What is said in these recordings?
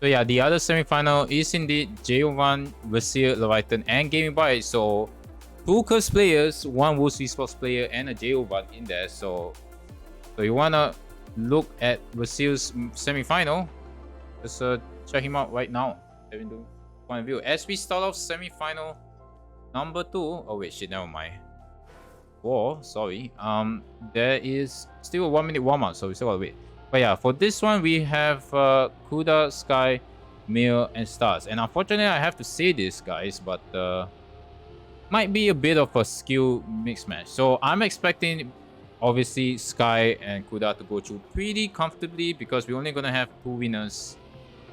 So yeah, the other semi-final is indeed J1, Vasil, Leviathan, and Gaming Byte. So 2 Curse players, 1 Wolves Esports player, and a J1 in there. So you wanna look at Vasil's semi-final? Let's check him out right now. Point of view. As we start off semi-final number 2. Oh wait, shit, never mind. Sorry. There is still a 1 minute warm-up, so we still gotta wait. But yeah, for this one we have Kuda, Sky, Mil, and Stars. And unfortunately, I have to say this, guys, but might be a bit of a skill mix match. So I'm expecting, obviously, Sky and Kuda to go through pretty comfortably because we're only gonna have 2 winners,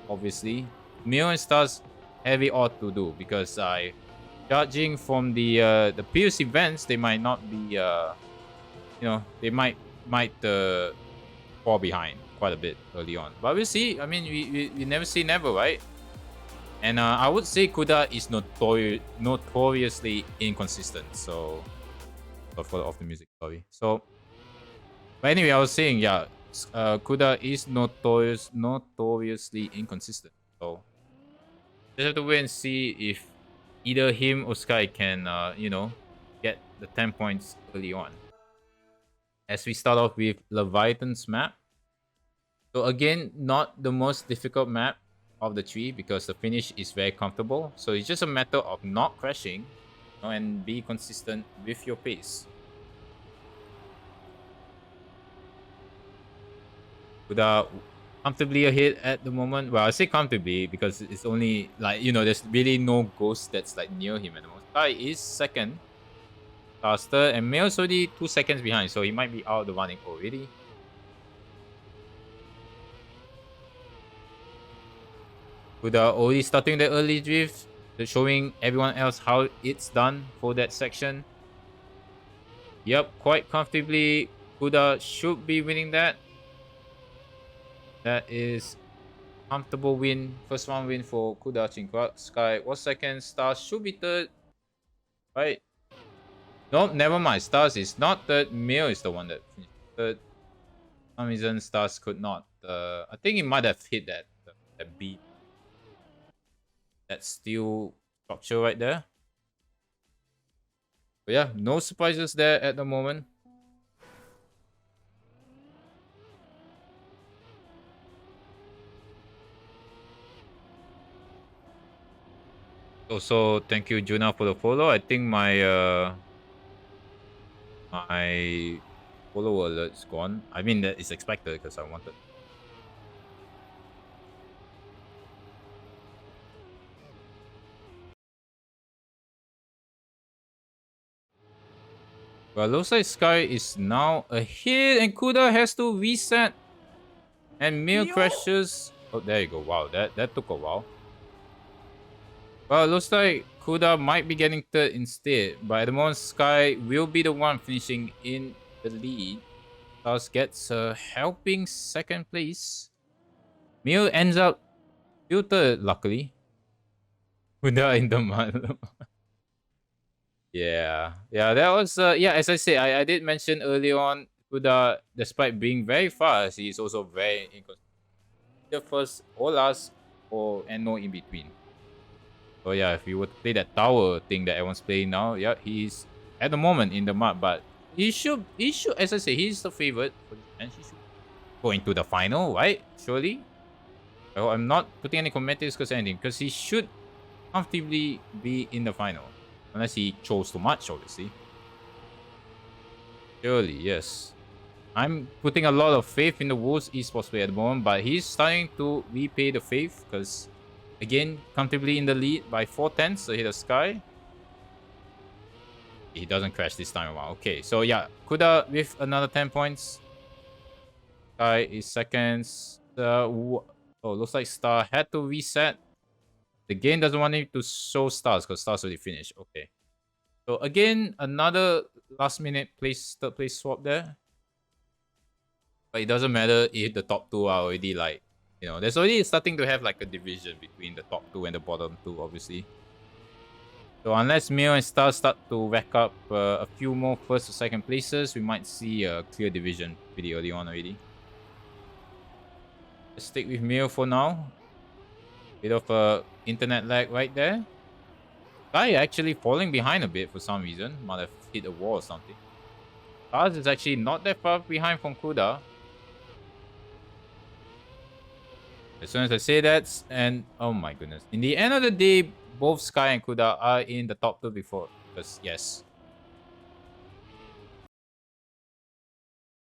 obviously. Mil and Stars heavy odd to do because judging from the previous events, they might not be they might fall behind quite a bit early on. But we'll see. I mean, we never say never, right? And I would say Kuda is notoriously inconsistent. So, off the music, sorry. So, but anyway, I was saying, yeah, Kuda is notoriously inconsistent. So, just have to wait and see if either him or Sky can, get the 10 points early on. As we start off with Leviathan's map. So again, not the most difficult map of the 3 because the finish is very comfortable. So it's just a matter of not crashing and be consistent with your pace. Kuda comfortably ahead at the moment. Well, I say comfortably because it's only like, there's really no ghost that's like near him at the moment. Sky is second. Faster, and Mail's already 2 seconds behind, so he might be out of the running already. Kuda already starting the early drift, showing everyone else how it's done for that section. Yep, quite comfortably. Kuda should be winning that. That is comfortable win. First round win for Kuda. Sky was second. Stars should be third. Right. No, never mind. Stars is not third. Mail is the one that finished third. For some reason, Stars could not. I think he might have hit that beat. That steel structure right there. But yeah, no surprises there at the moment. Also, thank you, Juna, for the follow. I think my my follow alert's gone. I mean, that is expected because I wanted. Well, looks like Sky is now ahead and Kuda has to reset. And Mil crashes. Oh, there you go. Wow, that took a while. Well, looks like Kuda might be getting third instead. But at the moment, Sky will be the one finishing in the lead. Stars gets a helping second place. Mil ends up still third, luckily. Kuda in the mud. Yeah, that was as I said, I did mention earlier on, Kuda, despite being very fast, he's also very inconsistent. The first or last and no in between. So yeah, if you were to play that tower thing that everyone's playing now, yeah, he's at the moment in the map, but he should, as I say, he's the favorite for this match. He should go into the final, right? Surely. Well, I'm not putting any commentaries because anything, because he should comfortably be in the final. Unless he chose too much, obviously. Surely, yes. I'm putting a lot of faith in the Wolves esports player at the moment, but he's starting to repay the faith because, again, comfortably in the lead by 4/10 ahead of Sky. He doesn't crash this time around. Okay, so yeah, Kuda with another 10 points. Sky is seconds. Looks like Star had to reset. The game doesn't want him to show Stars because Stars already finished. Okay. So again, another last minute third place swap there. But it doesn't matter if the top 2 are already like, there's already starting to have like a division between the top 2 and the bottom 2, obviously. So unless Mil and Stars start to rack up a few more first or second places, we might see a clear division pretty early on already. Let's stick with Mil for now. Bit of a internet lag right there. Guy actually falling behind a bit for some reason. Might have hit a wall or something. Stars is actually not that far behind from Kuda. As soon as I say that, and oh my goodness. In the end of the day, both Sky and Kuda are in the top 2 before. Because, yes.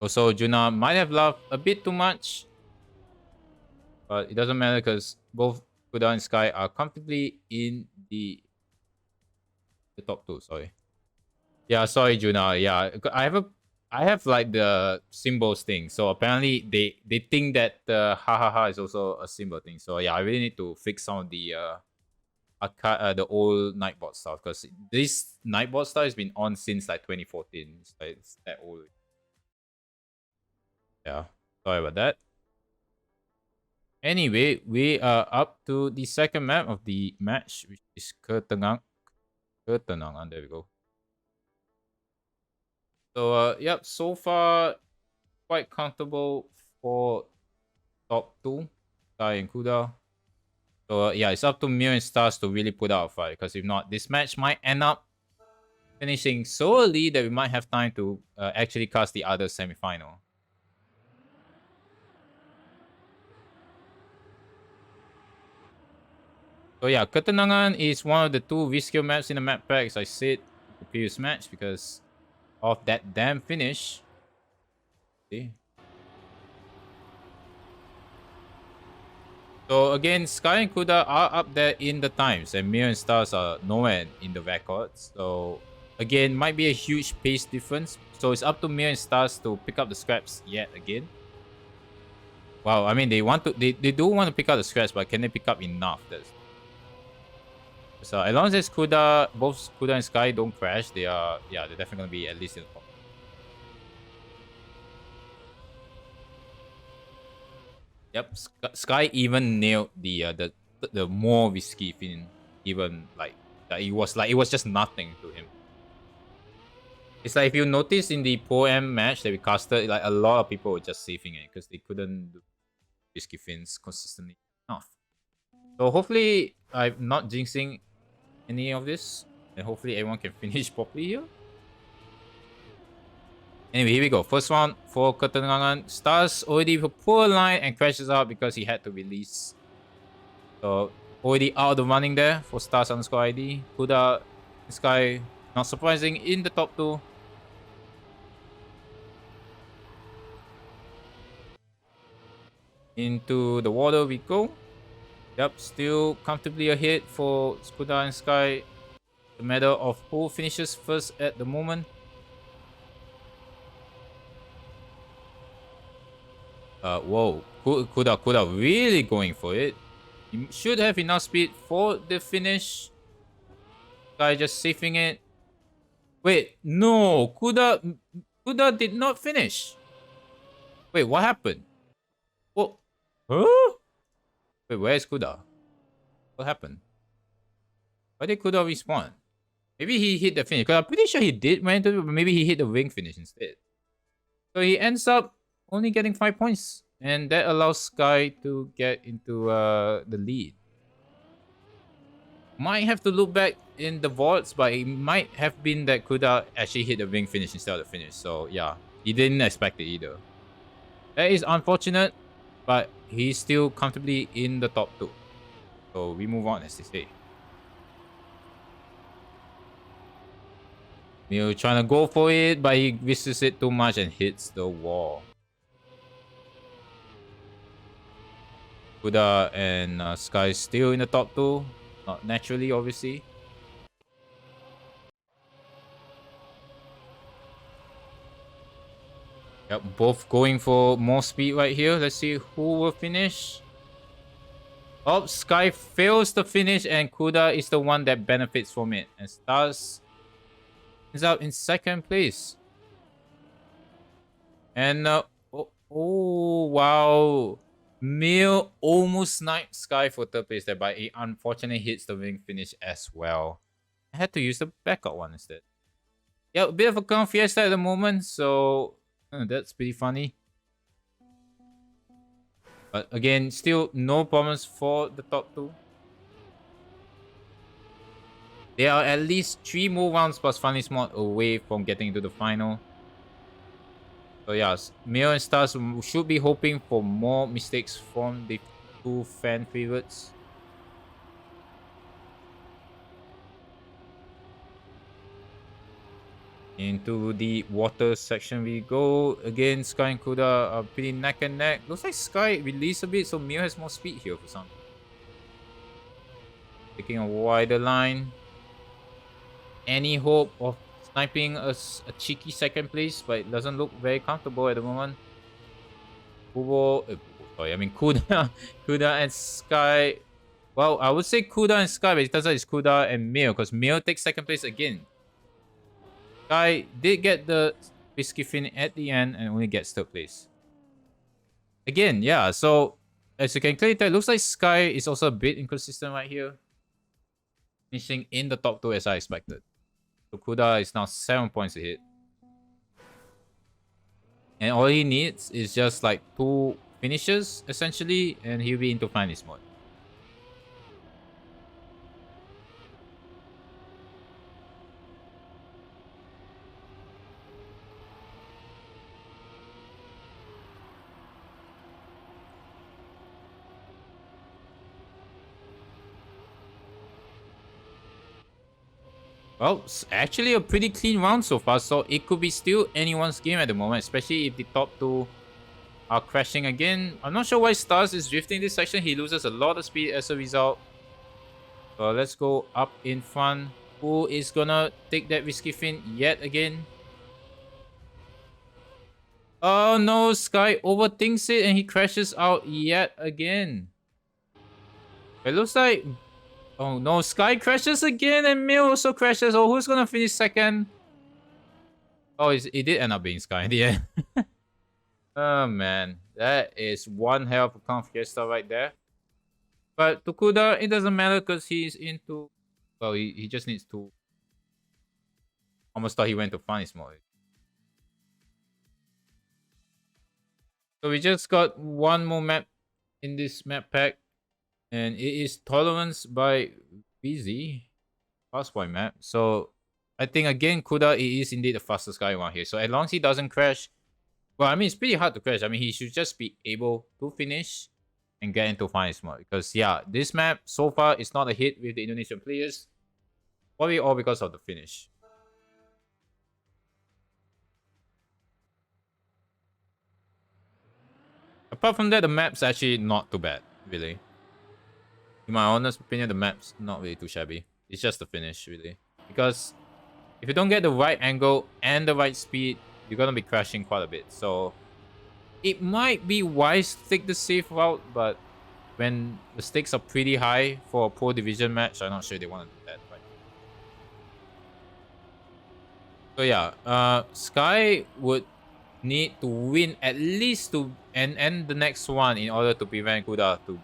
Also, Juna might have laughed a bit too much. But it doesn't matter because both Kuda and Sky are comfortably in the top 2. Sorry. Yeah, sorry, Juna. Yeah, I have like the symbols thing. So apparently they think that the ha ha ha is also a symbol thing. So yeah, I really need to fix some of the the old Nightbot stuff because this Nightbot stuff has been on since like 2014. It's that old. Yeah, sorry about that. Anyway, we are up to the second map of the match, which is Ketenang. Ketenangan, there we go. So, yep, so far, quite comfortable for top 2, Sky and Kuda. So, yeah, it's up to Mir and Stars to really put out a fight. Because if not, this match might end up finishing so early that we might have time to actually cast the other semifinal. So yeah, Ketenangan is one of the 2 riskier maps in the map pack, as I said in the previous match, because of that damn finish. See? So again, Sky and Kuda are up there in the times, and Mir and Stars are nowhere in the records. So again, might be a huge pace difference. So it's up to Mir and Stars to pick up the scraps yet again. Wow, I mean they do want to pick up the scraps, but can they pick up enough? So as long as both Kuda and Sky don't crash, they're definitely gonna be at least in the top. Yep, Sky even nailed the more risky fin. Even like it was just nothing to him. It's like if you notice in the Pro M match that we casted, like a lot of people were just saving it because they couldn't do risky fins consistently enough. So hopefully I'm not jinxing any of this, and hopefully everyone can finish properly here. Anyway, here we go. First round for Ketenangan. Stars already with a poor line and crashes out because he had to release. So already out of the running there for Stars underscore ID. Kuda, this guy, not surprising, in the top 2. Into the water we go. Yep, still comfortably ahead for Kuda and Sky. The matter of who finishes first at the moment. Whoa, Kuda really going for it. He should have enough speed for the finish. Guy just saving it. Wait, no, Kuda did not finish. Wait, what happened? What? Huh? Wait, where is Kuda? What happened? Why did Kuda respawn? Maybe he hit the finish. Because I'm pretty sure he did went into, but maybe he hit the wing finish instead. So he ends up only getting 5 points. And that allows Sky to get into the lead. Might have to look back in the vaults, but it might have been that Kuda actually hit the wing finish instead of the finish. So yeah, he didn't expect it either. That is unfortunate, but he's still comfortably in the top 2. So we move on, as they say. Mew trying to go for it, but he misses it too much and hits the wall. Kuda and Sky still in the top 2. Not naturally, obviously. Yep, both going for more speed right here. Let's see who will finish. Oh, Sky fails to finish and Kuda is the one that benefits from it. And Stars is out in second place. And oh wow. Mill almost sniped Sky for third place there, but he unfortunately hits the wing finish as well. I had to use the backup one instead. Yeah, a bit of a Kung Fiesta at the moment, so that's pretty funny. But again, still no problems for the top two. They are at least 3 more rounds plus finalist mod away from getting into the final. So yes, Mio and Stars should be hoping for more mistakes from the two fan favorites. Into the water section we go. Again, Sky and Kuda are pretty neck and neck. Looks like Sky released a bit, so Mio has more speed here for some. Taking a wider line. Any hope of sniping a cheeky second place, but it doesn't look very comfortable at the moment. Sorry, I mean Kuda, Kuda and Sky. Well, I would say Kuda and Sky, but it turns out it's Kuda and Mio, because Mio takes second place again. Sky did get the Whiskey Fin at the end and only gets third place. Again, yeah, so as you can clearly tell, it looks like Sky is also a bit inconsistent right here. Finishing in the top 2 as I expected. So Kuda is now 7 points ahead. And all he needs is just like 2 finishes, essentially, and he'll be into finalist mode. Well, it's actually a pretty clean round so far, so it could be still anyone's game at the moment, especially if the top 2 are crashing again. I'm not sure why Stars is drifting this section. He loses a lot of speed as a result. So let's go up in front. Who is gonna take that Whiskey Fin yet again? Oh no, Sky overthinks it and he crashes out yet again. It looks like... Oh no, Sky crashes again and Mil also crashes. Oh, who's gonna finish second? Oh, it did end up being Sky in the end. Oh man, that is one hell of a Kung Fiesta right there. But to Kuda, it doesn't matter because he's into... Well, he just needs to... Almost thought he went to finalist mode. So we just got one more map in this map pack. And it is Tolerance by BZ. Fastpoint map. So I think again, Kuda is indeed the fastest guy around here. So as long as he doesn't crash... Well, I mean, it's pretty hard to crash. I mean, he should just be able to finish and get into finalist mode. Because yeah, this map so far is not a hit with the Indonesian players. Probably all because of the finish. Apart from that, the map's actually not too bad, really. In my honest opinion, the map's not really too shabby. It's just the finish, really. Because if you don't get the right angle and the right speed, you're gonna be crashing quite a bit. So it might be wise to take the safe route, but when the stakes are pretty high for a pro division match, I'm not sure they want to do that. Right? So yeah, Sky would need to win at least to end the next one in order to prevent Kuda to,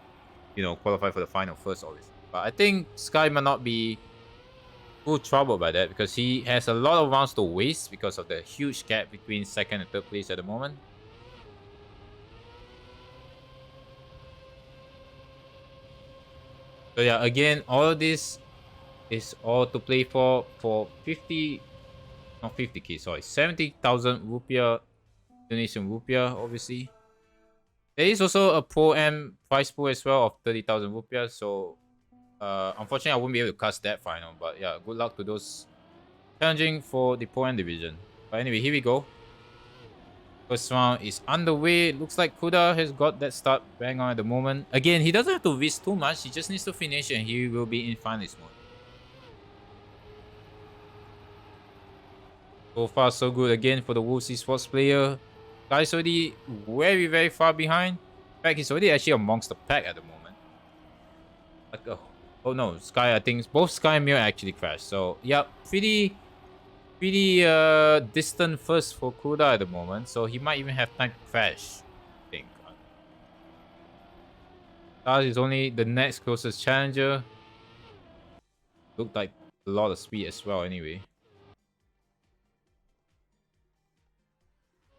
you know, qualify for the final first, obviously. But I think Sky might not be too troubled by that because he has a lot of rounds to waste because of the huge gap between second and third place at the moment. So yeah, again, all of this is all to play for 50, not 50k, sorry, 70,000 rupiah, Indonesian rupiah, obviously. There is also a Pro M prize pool as well of 30,000 rupiah, so unfortunately I won't be able to cast that final, but yeah, good luck to those challenging for the Pro M division. But anyway, here we go. First round is underway. Looks like Kuda has got that start bang on at the moment. Again, he doesn't have to risk too much. He just needs to finish and he will be in finalist mode. So far, so good again for the Wolves Esports player. Guy's already very, very far behind. In fact, he's already actually amongst the pack at the moment. Like, oh no, Sky, I think both Sky and Mio actually crashed. So, yeah, pretty distant first for Kuda at the moment, so he might even have time to crash, I think. Stars is only the next closest challenger. Looked like a lot of speed as well anyway.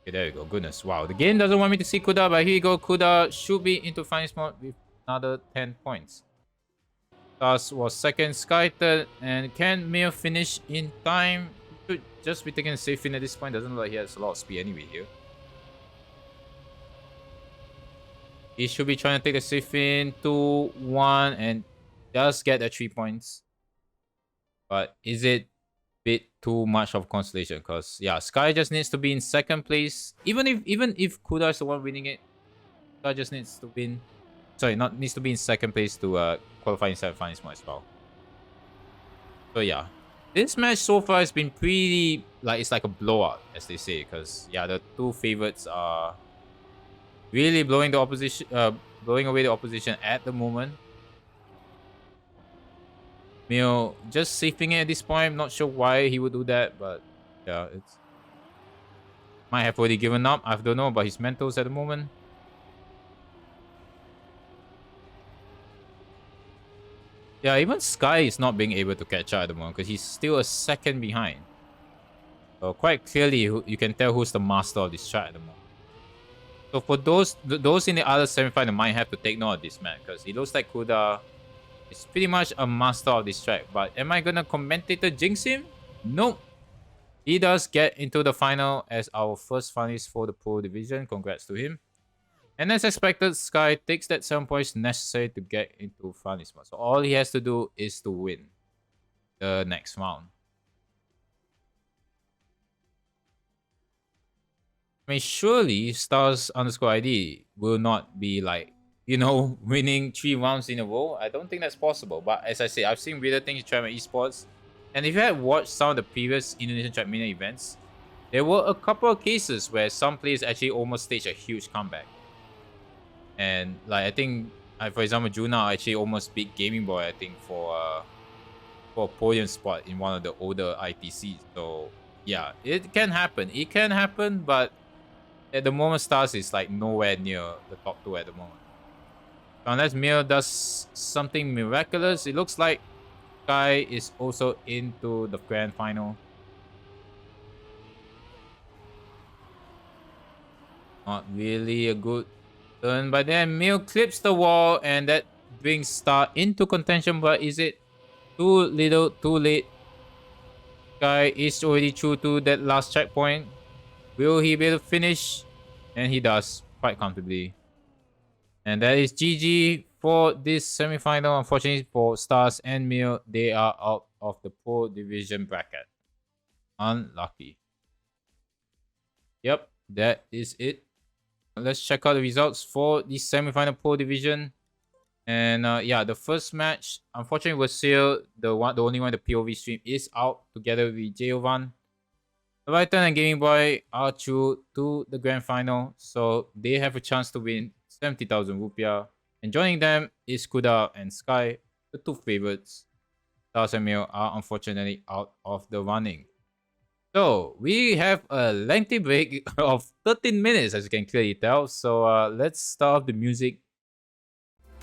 Okay, there we go. Goodness, wow. The game doesn't want me to see Kuda, but here you go. Kuda should be into finals mode with another 10 points. Stars was second, Sky third, and can Mio finish in time? He should just be taking a safe in at this point. Doesn't look like he has a lot of speed anyway here. He should be trying to take a safe in 2-1 and just get the 3 points. But is it a bit too much of consolation? Because yeah, Sky just needs to be in second place. Even if Kuda is the one winning it, Sky just needs to win. Sorry, not needs to be in second place to qualify in semifinals as well. So yeah, this match so far has been pretty it's like a blowout, as they say, because yeah, the two favorites are really blowing away the opposition at the moment. Mio just safing it at this point. I'm not sure why he would do that, but yeah, it's might have already given up. I don't know about his mentals at the moment. Yeah, even Sky is not being able to catch up at the moment because he's still a second behind. So quite clearly, you can tell who's the master of this track at the moment. So for those in the other semifinal might have to take note of this match because it looks like Kuda is pretty much a master of this track. But am I gonna commentator jinx him? Nope. He does get into the final as our first finalist for the Pro Division. Congrats to him. And as expected, Sky takes that 7 points necessary to get into finals. So all he has to do is to win the next round. I mean, surely Stars_ID will not be winning 3 rounds in a row. I don't think that's possible. But as I say, I've seen weirder things in Trackmania Esports. And if you had watched some of the previous Indonesian Trackmania events, there were a couple of cases where some players actually almost staged a huge comeback. And I think, for example, Juna actually almost beat Gaming Boy, I think, for a podium spot in one of the older ITCs. So yeah, it can happen. It can happen, but at the moment, Stars is nowhere near the top 2 at the moment. So unless Mio does something miraculous, it looks like Sky is also into the grand final. Not really a good turn, but then Mio clips the wall and that brings Star into contention. But is it too little, too late? Sky is already through to that last checkpoint. Will he be able to finish? And he does quite comfortably. And that is GG for this semi-final. Unfortunately for Stars and Mio, they are out of the Pro Division bracket. Unlucky. Yep, that is it. Let's check out the results for the semi-final Pro Division. And yeah, the first match, unfortunately, Wasil, the only one the POV stream, is out together with Jovan. Leviathan and Gaming Boy are through to the grand final, so they have a chance to win 70,000 rupiah. And joining them is Kuda and Sky, the two favorites. Stars and Mio are unfortunately out of the running. So we have a lengthy break of 13 minutes, as you can clearly tell. So let's start off the music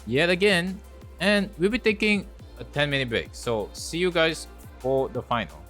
yet again, and we'll be taking a 10-minute break. So see you guys for the final.